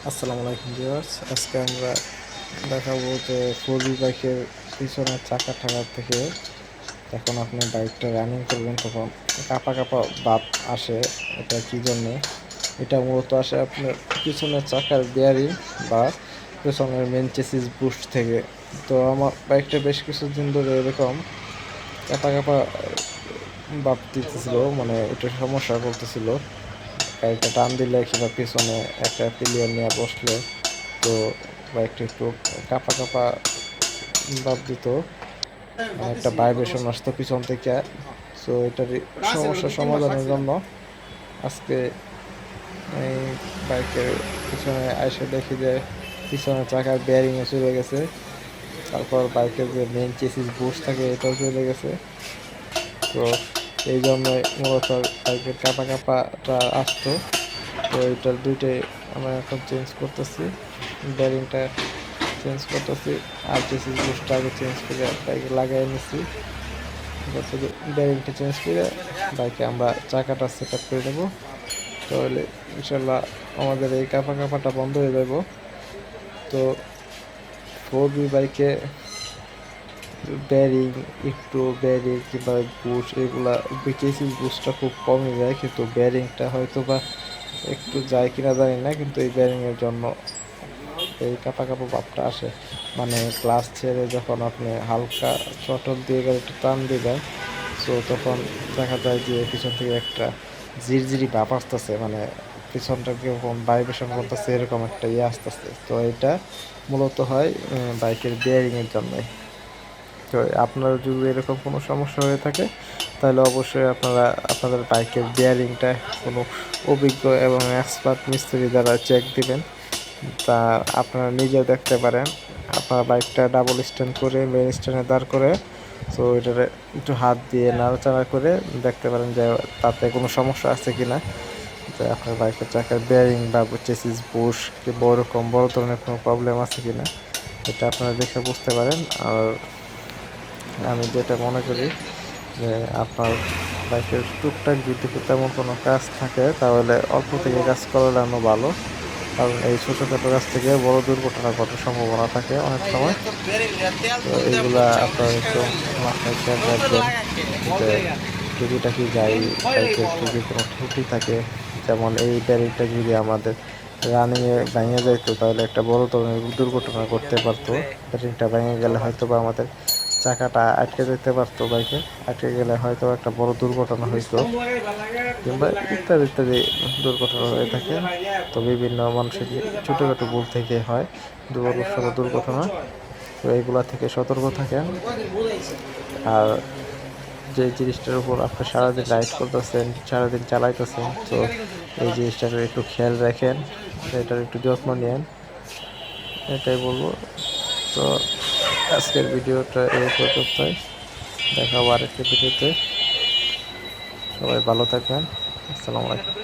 আসসালামু আলাইকুম ভিউয়ার্স, আজকে আমরা দেখাবো যে 4v বাইকের পিছনের চাকা ঠাকা থেকে যখন আপনি বাইকটা রানিং করবেন তখন কাপা কাপা ভাব আসে। এটা কি জন্য? এটা মূলত আসে আপনার পিছনের চাকার বেয়ারিং বা পেছনের মেন চেসিস বুস্ট থেকে। তো আমার বাইকটা বেশ কিছুদিন ধরে এরকম কাপা কাপা ভাব দিতেছিল, মানে এটা সমস্যা করতেছিল। গাড়িটা টান দিলে কিংবা পিছনে একটা পিলিয়ন নিয়ে বসলে তো বাইকটা একটু কাঁপা কাঁপা ভাব দিত, মানে একটা ভাইব্রেশন আসতো পিছন থেকে। সো এটার সমস্যার সমাধানের জন্য আজকে এই বাইকের পিছনে এসে দেখি যে পিছনের চাকার বেয়ারিংয়ে চলে গেছে, তারপর বাইকের যে মেন চেসিস বুশ থাকে এটাও চলে গেছে। তো এই জন্যই মূলত বাইকের কাঁপা কাঁপাটা আসতো। তো এটার দুইটাই আমরা এখন চেঞ্জ করতেছি, বেয়ারিংটা চেঞ্জ করতেছি আর চেসিস বুশটা আগে চেঞ্জ করে বাইকে লাগাই নিছি। বেয়ারিংটা চেঞ্জ করে বাইকে আমরা চাকাটা সেট আপ করে দেবো, তাহলে ইনশাল্লাহ আমাদের এই কাঁপা কাঁপাটা বন্ধ হয়ে যাব। তো 4v বাইকে ব্যারিং কিংবা বুশ এগুলা চেসিস বুশটা খুব কমই যায়, কিন্তু ব্যারিংটা হয়তো বা একটু যায় কিনা জানি না, কিন্তু এই ব্যারিংয়ের জন্য এই কাঁপা কাঁপা ভাবটা আসে। মানে ক্লাস ছেড়ে যখন আপনি হালকা শটল দিয়ে গাড়িটা টান দিবেন, সো তখন দেখা যায় যে পিছন থেকে একটা ঝিরঝিরি ভাব আসতেছে, মানে পিছনটা কিরকম ভাইব্রেশন করতেছে এরকম একটা ইয়ে আসতেছে। তো এটা মূলত হয় বাইকের বেয়ারিংয়ের জন্য। তো আপনার যদি এরকম কোনো সমস্যা হয়ে থাকে তাহলে অবশ্যই আপনারা আপনাদের বাইকের বেয়ারিংটা কোনো অভিজ্ঞ এবং এক্সপার্ট মিস্ত্রি দ্বারা চেক দিবেন। তা আপনারা নিজেও দেখতে পারেন। আপনার বাইকটা ডাবল স্ট্যান্ড করে মেন স্ট্যান্ডে দাঁড় করে তো এটারে একটু হাত দিয়ে নাড়াচাড়া করে দেখতে পারেন যে তাতে কোনো সমস্যা আছে কি না, যে আপনার বাইকের চাকার বেয়ারিং বা চেসিস বুশ কিংবা ওরকম বড় ধরনের কোনো প্রবলেম আছে কি না, এটা আপনারা দেখে বুঝতে পারেন। আর আমি যেটা মনে করি যে আপনার বাইকের টুকটাক যদি তেমন কোনো কাজ থাকে তাহলে অল্প থেকে কাজ করানো ভালো, কারণ এই ছোটোখাটো কাজ থেকে বড় দুর্ঘটনা ঘটার সম্ভাবনা থাকে অনেক সময়। তো এইগুলা আপনার একটু মাথায় খেয়াল রাখবেন যে টুকিটাকি বাইকের যদি কোনো ত্রুটি থাকে, যেমন এই ব্যারিংটা যদি আমাদের রানিংয়ে ভেঙে যাইতো তাহলে একটা বড় ধরনের দুর্ঘটনা ঘটতে পারতো। ব্যারিংটা ভেঙে গেলে হয়তো বা আমাদের চাকাটা আটকে যেতে পারতো, বাইকে আটকে গেলে হয়তো একটা বড় দুর্ঘটনা হইতো, কিংবা ইত্যাদি ইত্যাদি দুর্ঘটনা হয়ে থাকে। তো বিভিন্ন মানুষের ছোটোখাটো ভুল থেকে হয় দুর্ঘটনা দুর্ঘটনা। তো এইগুলা থেকে সতর্ক থাকেন। আর যে জিনিসটার উপর আপনি সারাদিন রাইড করতেছেন, সারাদিন চালাইতেছেন, তো এই জিনিসটার একটু খেয়াল রাখেন, এটার একটু যত্ন নেন, এটাই বলবো। তো আজকের ভিডিওটা এই পর্যন্তই, দেখা হবে আরেকটি ভিডিওতে। সবাই ভালো থাকবেন। আসসালামু আলাইকুম।